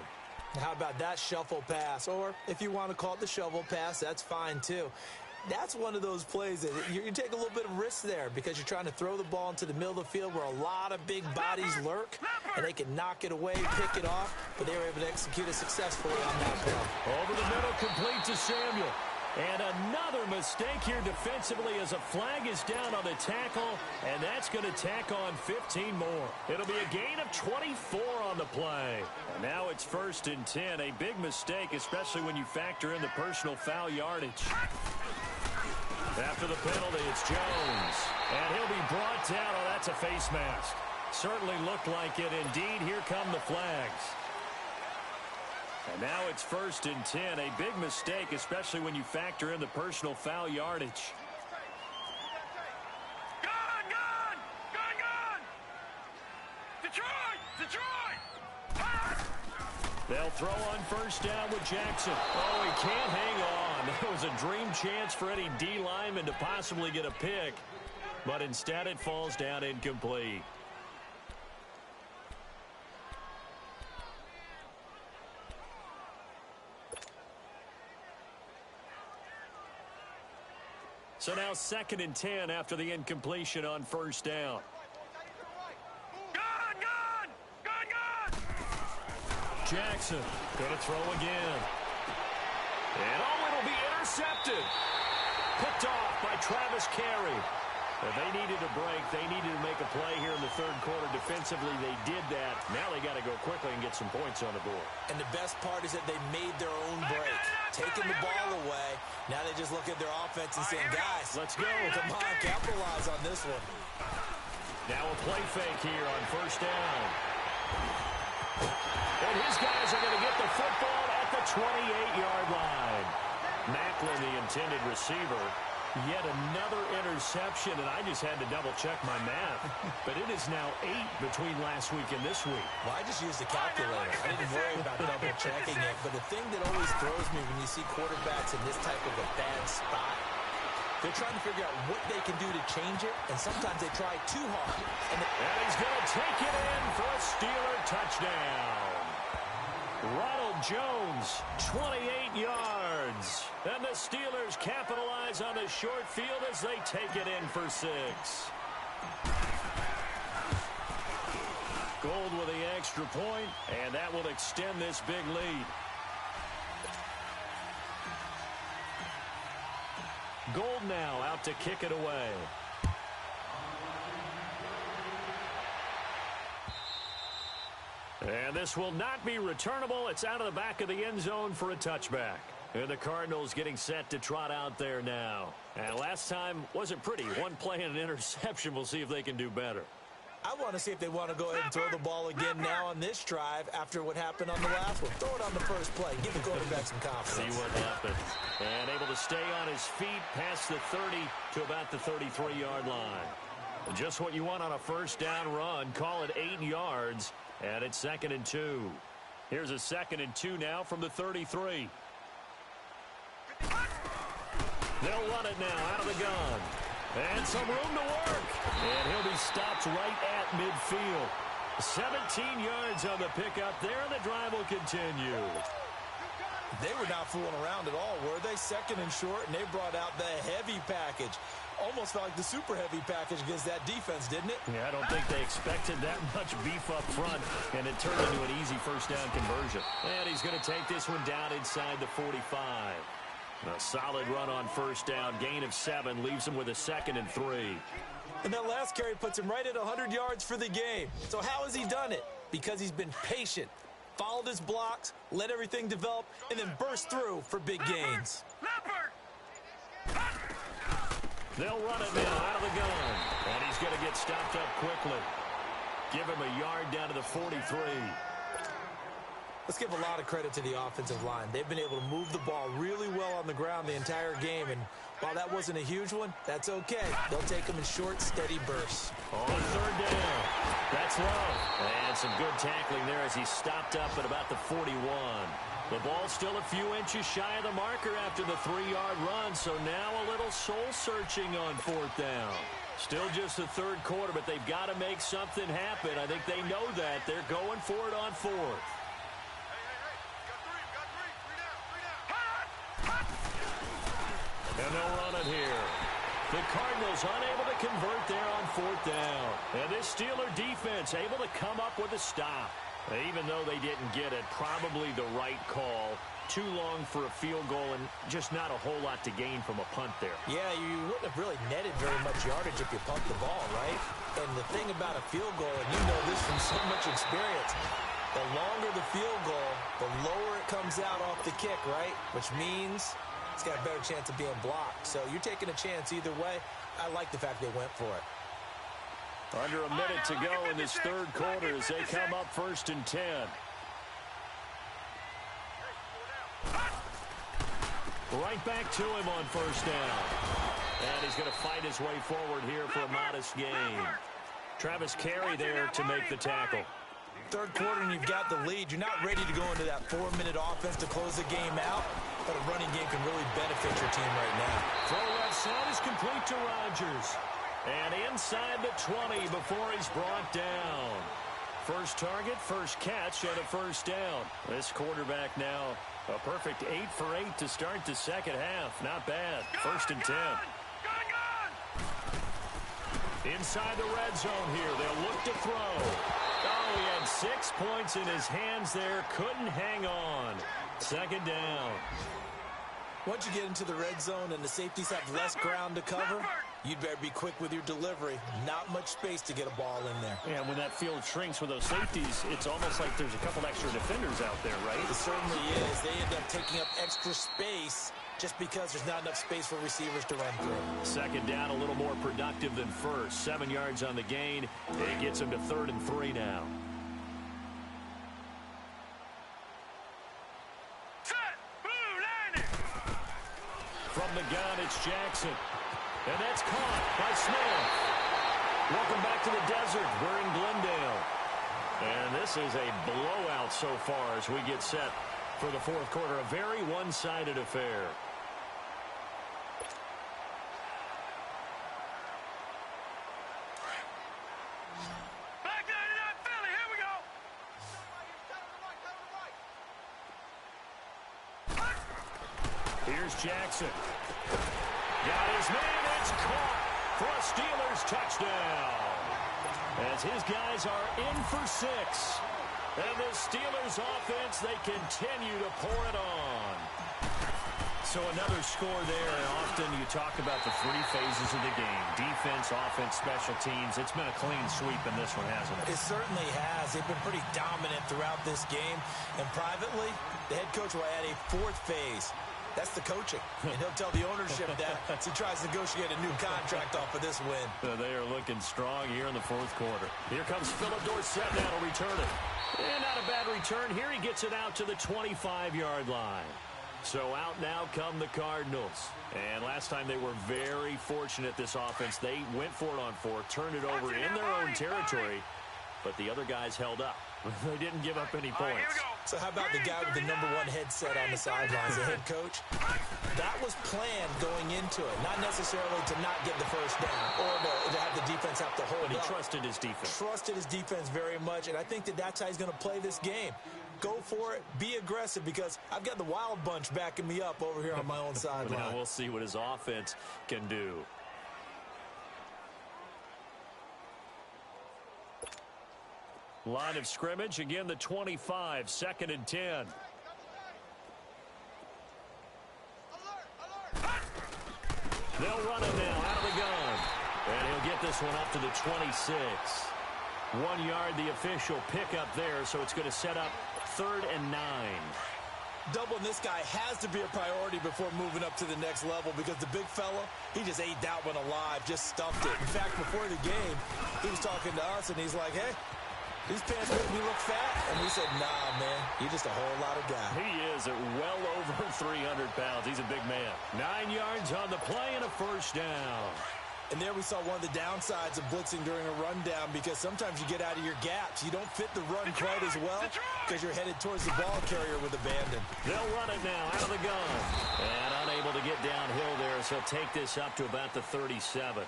How about that shuffle pass? Or if you want to call it the shovel pass, that's fine too. That's one of those plays that you take a little bit of risk there because you're trying to throw the ball into the middle of the field where a lot of big bodies lurk, and they can knock it away, pick it off, but they were able to execute it successfully on that play.
Over the middle, complete to Samuel. And another mistake here defensively as a flag is down on the tackle, and that's going to tack on 15 more. It'll be a gain of 24 on the play. And now it's 1st and 10. A big mistake, especially when you factor in the personal foul yardage. After the penalty, it's Jones. And he'll be brought down. Oh, that's a face mask. Certainly looked like it. Indeed, here come the flags. And now it's 1st and 10. A big mistake, especially when you factor in the personal foul yardage.
Gun! Detroit!
They'll throw on 1st down with Jackson. Oh, he can't hang on. That was a dream chance for any D lineman to possibly get a pick. But instead it falls down incomplete. So now 2nd and 10 after the incompletion on 1st down.
Gun!
Jackson going to throw again. And it'll be intercepted. Picked off by Travis Carey. They needed a break. They needed to make a play here in the 3rd quarter. Defensively, they did that. Now they got to go quickly and get some points on the board.
And the best part is that they made their own break. Taking the ball away. Now they just look at their offense and saying, guys,
let's go.
Come on, capitalize on this one.
Now a play fake here on 1st down. And his guys are going to get the football at the 28-yard line. Macklin, the intended receiver. Yet another interception, and I just had to double-check my math. But it is now 8 between last week and this week.
Well, I just used the calculator. I didn't worry about double-checking it. But the thing that always throws me when you see quarterbacks in this type of a bad spot, they're trying to figure out what they can do to change it, and sometimes they try too hard.
And he's going to take it in for a Steeler touchdown. Ronald Jones, 28 yards. And the Steelers capitalize on the short field as they take it in for 6. Gold with the extra point, and that will extend this big lead. Gold now out to kick it away. And this will not be returnable. It's out of the back of the end zone for a touchback. And the Cardinals getting set to trot out there now. And last time wasn't pretty. One play and an interception. We'll see if they can do better.
I want to see if they want to go ahead and throw the ball again now on this drive after what happened on the last one. Throw it on the first play. Give the quarterback some confidence.
See what happens. And able to stay on his feet past the 30 to about the 33-yard line. Just what you want on a 1st down run. Call it 8 yards. And it's 2nd and 2. Here's a 2nd and 2 now from the 33. They'll run it now out of the gun. And some room to work. And he'll be stopped right at midfield. 17 yards on the pickup there, and the drive will continue.
They were not fooling around at all, were they? Second and short, and they brought out the heavy package. Almost felt like the super heavy package against that defense, didn't it?
Yeah, I don't think they expected that much beef up front, and it turned into an easy first down conversion. And he's going to take this one down inside the 45. A solid run on first down, gain of 7, leaves him with a 2nd and 3.
And that last carry puts him right at 100 yards for the game. So how has he done it? Because he's been patient, followed his blocks, let everything develop, and then burst through for big gains.
They'll run it now out of the gun. And he's going to get stopped up quickly. Give him a yard down to the 43.
Let's give a lot of credit to the offensive line. They've been able to move the ball really well on the ground the entire game. And while that wasn't a huge one, that's okay. They'll take them in short, steady bursts.
On third down. That's low. And some good tackling there as he stopped up at about the 41. The ball still a few inches shy of the marker after the 3-yard run. So now a little soul-searching on fourth down. Still just the third quarter, but they've got to make something happen. I think they know that. They're going for it on fourth. And they'll run it here. The Cardinals unable to convert there on fourth down. And this Steeler defense able to come up with a stop. Even though they didn't get it, probably the right call. Too long for a field goal and just not a whole lot to gain from a punt there.
Yeah, you wouldn't have really netted very much yardage if you pumped the ball, right? And the thing about a field goal, and you know this from so much experience, the longer the field goal, the lower it comes out off the kick, right? Which means it's got a better chance of being blocked. So you're taking a chance either way. I like the fact they went for it.
Under a minute to go in this third quarter as they come up 1st and 10. Right back to him on first down. And he's going to fight his way forward here for a modest gain. Travis Carey there to make the tackle.
Third quarter and you've got the lead. You're not ready to go into that 4-minute offense to close the game out, but a running game can really benefit your team right now.
Throw left side is complete to Rodgers. And inside the 20 before he's brought down. First target, first catch, and a first down. This quarterback now a perfect 8 for 8 to start the second half. Not bad. 1st and 10. Inside the red zone here. They'll look to throw. Oh, he had 6 points in his hands there. Couldn't hang on. 2nd down.
Once you get into the red zone and the safeties have less ground to cover, you'd better be quick with your delivery. Not much space to get a ball in there.
Yeah, when that field shrinks with those safeties, it's almost like there's a couple extra defenders out there, right?
It certainly is. They end up taking up extra space just because there's not enough space for receivers to run through. 2nd down, a little more productive than first. 7 yards on the gain. It gets him to 3rd and 3 now. From the gun, it's Jackson. And that's caught by Smith. Welcome back to the desert. We're in Glendale. And this is a blowout so far as we get set for the fourth quarter. A very one-sided affair.
Back 99 Philly, here we go.
Here's Jackson. Got his man. It's caught for a Steelers touchdown. As his guys are in for 6. And the Steelers offense, they continue to pour it on. So another score there. And often you talk about the 3 phases of the game. Defense, offense, special teams. It's been a clean sweep in this one, hasn't it?
It certainly has. They've been pretty dominant throughout this game. And privately, the head coach will add a 4th phase. That's the coaching. And he'll tell the ownership that as he tries to negotiate a new contract off of this win.
They are looking strong here in the fourth quarter. Here comes Philip Dorsett now to return it. And not a bad return. Here he gets it out to the 25-yard line. So out now come the Cardinals. And last time they were very fortunate, this offense. They went for it on 4, turned it over in their own territory, but the other guys held up. They didn't give up any
All right, here we
points.
go.
So how about the guy with the number one headset on the sidelines, the head coach? That was planned going into it, not necessarily to not get the first down or to have the defense have to hold
But he
up.
trusted his defense.
Trusted his defense very much, and I think that's how he's going to play this game. Go for it, be aggressive, because I've got the Wild Bunch backing me up over here on my own
Now
sideline.
we'll see what his offense can do. Line of scrimmage, again the 25, 2nd and 10. They'll run it now out of the gun. And he'll get this one up to the 26. 1 yard, the official pickup there, so it's going to set up 3rd and 9.
Doubling this guy has to be a priority before moving up to the next level, because the big fella, he just ate that one alive, just stuffed it. In fact, before the game, he was talking to us, and he's like, hey, these pants make me look fat. And we said, nah, man, you're just a whole lot of guy.
He is at well over 300 pounds. He's a big man. 9 yards on the play and a first down.
And there we saw one of the downsides of blitzing during a rundown, because sometimes you get out of your gaps. You don't fit the run quite as well because you're headed towards the ball carrier with abandon.
They'll run it now out of the gun. And unable to get downhill there, so take this up to about the 37.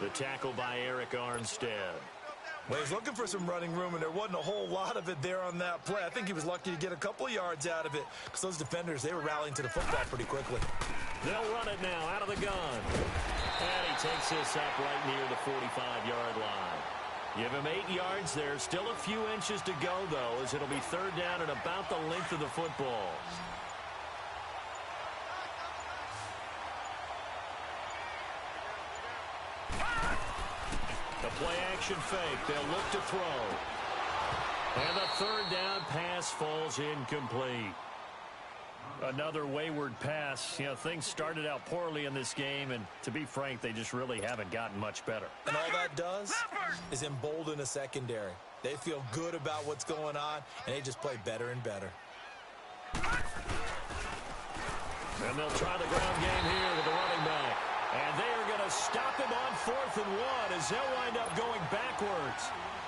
The tackle by Eric Armstead.
Well, he's looking for some running room, and there wasn't a whole lot of it there on that play. I think he was lucky to get a couple yards out of it, because those defenders, they were rallying to the football pretty quickly.
They'll run it now out of the gun. And he takes this up right near the 45-yard line. Give him 8 yards there. Still a few inches to go, though, as it'll be 3rd down and about the length of the football. The play-action fake. They'll look to throw. And the 3rd down pass falls incomplete. Another wayward pass. You know, things started out poorly in this game, and to be frank, they just really haven't gotten much better.
And all that does is embolden a secondary. They feel good about what's going on, and they just play better and better.
And they'll try the ground game here with the running back. And they are going to stop him on 4th and 1 as they'll wind up going backwards.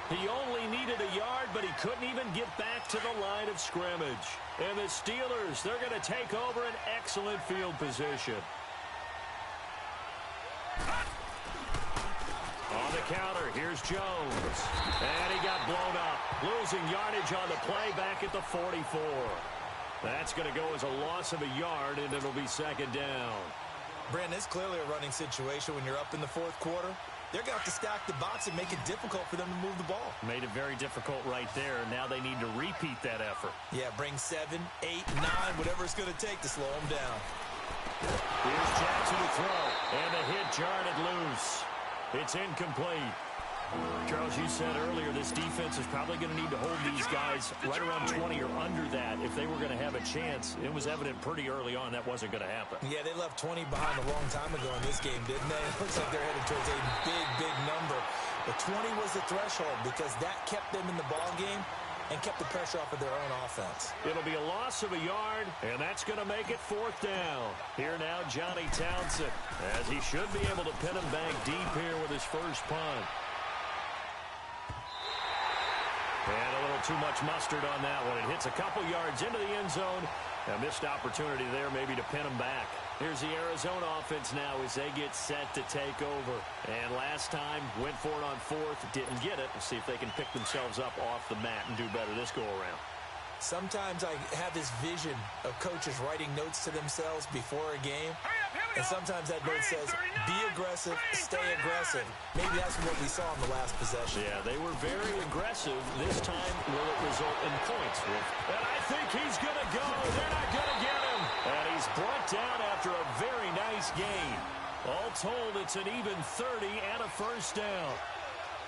He only needed a yard, but he couldn't even get back to the line of scrimmage. And the Steelers, they're going to take over an excellent field position. On the counter, here's Jones. And he got blown up, losing yardage on the play back at the 44. That's going to go as a loss of a yard, and it'll be 2nd down.
Brandon, it's clearly a running situation when you're up in the 4th quarter. They're going to have to stack the box and make it difficult for them to move the ball.
Made it very difficult right there. Now they need to repeat that effort.
Yeah, bring 7, 8, 9, whatever it's going to take to slow them down.
Here's Jackson to throw. And the hit jarred it loose. It's incomplete. Charles, you said earlier this defense is probably going to need to hold these guys right around 20 or under that if they were going to have a chance. It was evident pretty early on that wasn't going to happen.
Yeah, they left 20 behind a long time ago in this game, didn't they? It looks like they're headed towards a big, big number. But 20 was the threshold because that kept them in the ball game and kept the pressure off of their own offense.
It'll be a loss of a yard, and that's going to make it 4th down. Here now, Johnny Townsend, as he should be able to pin him back deep here with his first punt. And a little too much mustard on that one. It hits a couple yards into the end zone. A missed opportunity there maybe to pin him back. Here's the Arizona offense now as they get set to take over. And last time, went for it on 4th, didn't get it. We'll see if they can pick themselves up off the mat and do better this go-around.
Sometimes I have this vision of coaches writing notes to themselves before a game. And sometimes that note says, be aggressive, stay aggressive. Maybe that's what we saw in the last possession.
Yeah, they were very aggressive. This time, will it result in points? And I think he's going to go. They're not going to get him. And he's brought down after a very nice gain. All told, it's an even 30 and a first down.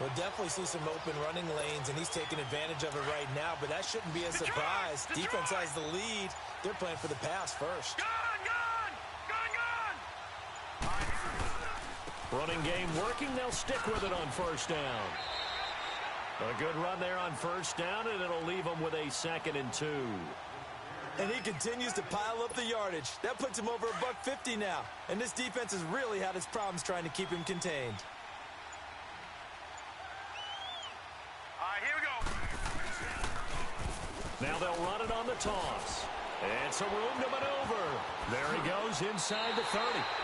We'll definitely see some open running lanes, and he's taking advantage of it right now, but that shouldn't be a surprise. Defense has the lead. They're playing for the pass first.
Running game working. They'll stick with it on first down. A good run there on first down, and it'll leave them with a 2nd and 2.
And he continues to pile up the yardage. That puts him over $150 now. And this defense has really had its problems trying to keep him contained.
All right, here we go.
Now they'll run it on the toss. And some room to maneuver. There he goes inside the 30.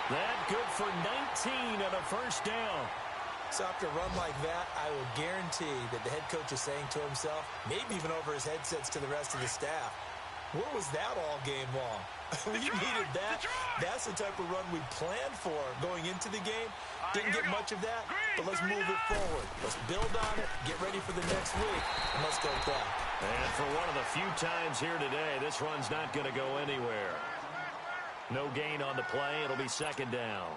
That good for 19 and a first down.
So after a run like that, I will guarantee that the head coach is saying to himself, maybe even over his headsets to the rest of the staff, where was that all game long? We needed that. That's the type of run we planned for going into the game. Didn't get much of that, but let's move it forward. Let's build on it, get ready for the next week, and let's go back.
And for one of the few times here today, this run's not going to go anywhere. No gain on the play. It'll be second down.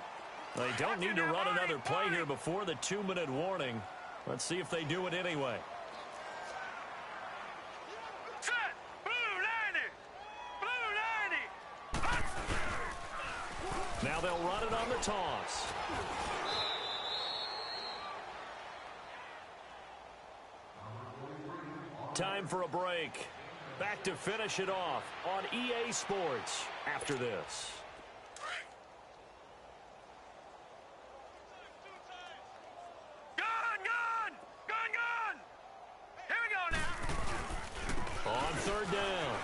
They don't need to run another play here before the 2-minute warning. Let's see if they do it anyway.
Set! Blue 90! Blue 90!
Now they'll run it on the toss. Time for a break. Back to finish it off on EA Sports after this.
Gun! Gun! Gun! Gun! Here we go now!
On third down,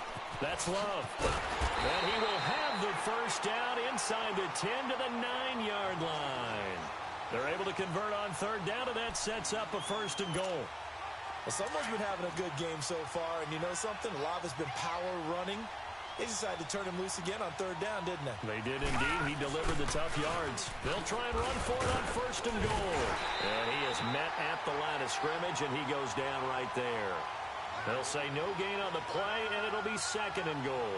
that's Love. And he will have the first down inside the 10 to the 9-yard line. They're able to convert on third down, and that sets up a first and goal.
Well, someone's been having a good game so far, and you know something? A lot of it's been power running. They decided to turn him loose again on third down, didn't they?
They did indeed. He delivered the tough yards. They'll try and run for it on first and goal. And he is met at the line of scrimmage, and he goes down right there. They'll say no gain on the play, and it'll be second and goal.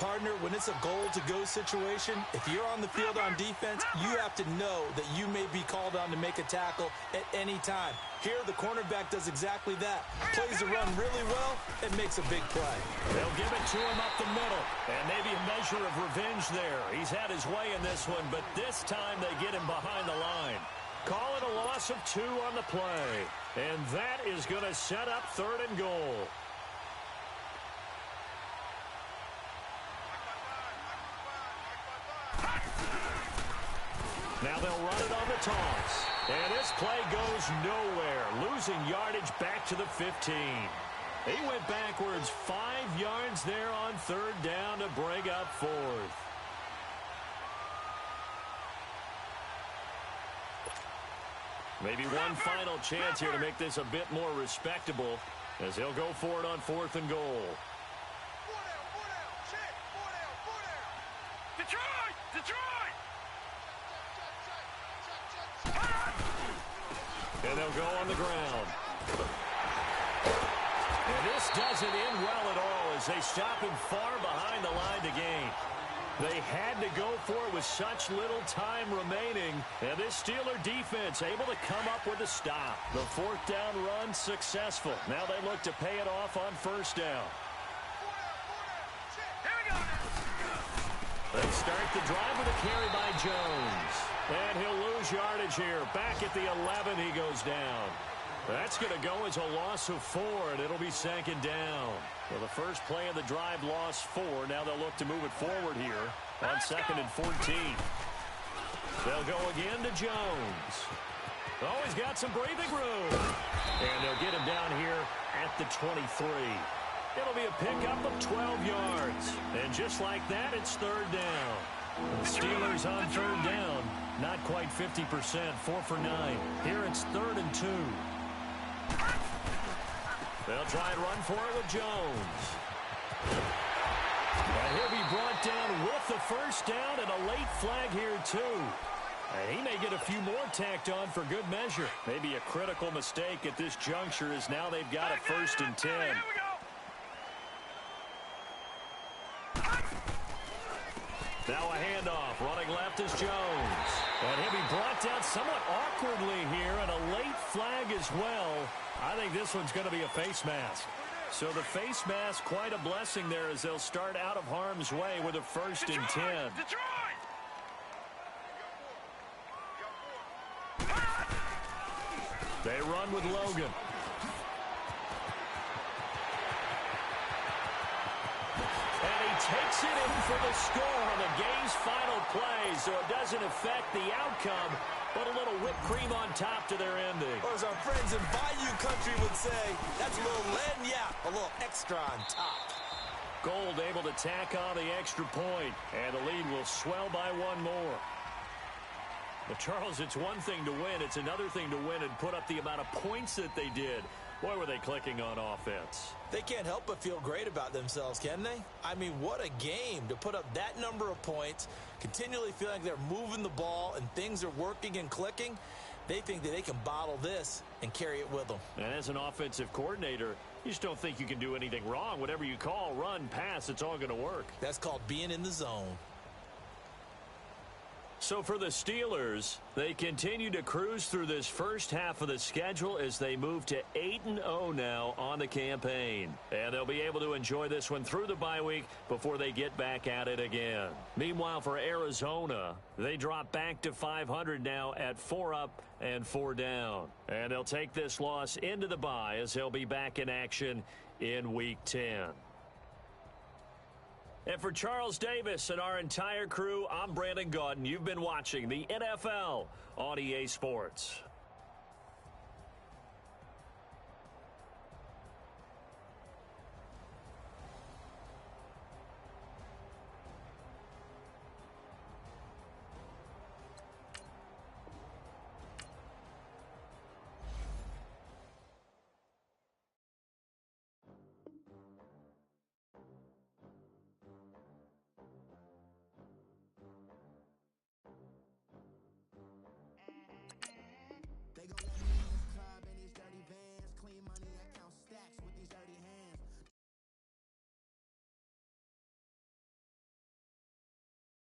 Partner, when it's a goal-to-go situation, if you're on the field on defense, you have to know that you may be called on to make a tackle at any time. Here, the cornerback does exactly that. Plays the run really well and makes a big play.
They'll give it to him up the middle. And maybe a measure of revenge there. He's had his way in this one, but this time they get him behind the line. Call it a loss of 2 on the play. And that is going to set up third and goal. Now they'll run it on the toss. And this play goes nowhere. Losing yardage back to the 15. He went backwards 5 yards there on third down to bring up fourth. Maybe one final chance here to make this a bit more respectable as he'll go for it on fourth and goal.
Detroit! Detroit!
And they'll go on the ground. And this doesn't end well at all as they stop him far behind the line to gain. They had to go for it with such little time remaining. And this Steeler defense able to come up with a stop. The fourth down run successful. Now they look to pay it off on first down.
Here we go now!
They start the drive with a carry by Jones. And he'll lose yardage here. Back at the 11, he goes down. That's going to go as a loss of 4, and it'll be second down. Well, the first play of the drive lost 4. Now they'll look to move it forward here on second and 14. They'll go again to Jones. Oh, he's got some breathing room. And they'll get him down here at the 23. It'll be a pickup of 12 yards. And just like that, it's third down. The Steelers on third down. Not quite 50%, 4 for 9. Here it's third and 2. They'll try and run for it with Jones. And he'll be brought down with the first down and a late flag here too. And he may get a few more tacked on for good measure. Maybe a critical mistake at this juncture as now they've got a first and 10.
Here we go!
Now a handoff. Running left is Jones. And he'll be brought down somewhat awkwardly here, and a late flag as well. I think this one's going to be a face mask. So the face mask, quite a blessing there as they'll start out of harm's way with a first and 10.
Detroit!
They run with Logan. And he takes it in for the score on the game's final play, so it doesn't affect the outcome, Put a little whipped cream on top to their ending.
Or as our friends in Bayou Country would say, that's a little lagniappe, a little extra on top.
Gold able to tack on the extra point, and the lead will swell by one more. But, Charles, it's one thing to win. It's another thing to win and put up the amount of points that they did. Boy, were they clicking on offense.
They can't help but feel great about themselves, can they? I mean, what a game to put up that number of points, continually feeling like they're moving the ball and things are working and clicking. They think that they can bottle this and carry it with them.
And as an offensive coordinator, you just don't think you can do anything wrong. Whatever you call, run, pass, it's all going to work.
That's called being in the zone.
So for the Steelers, they continue to cruise through this first half of the schedule as they move to 8-0 now on the campaign. And they'll be able to enjoy this one through the bye week before they get back at it again. Meanwhile, for Arizona, they drop back to 500 now at 4 up and 4 down. And they'll take this loss into the bye as they'll be back in action in Week 10. And for Charles Davis and our entire crew, I'm Brandon Gaudin. You've been watching the NFL on EA Sports.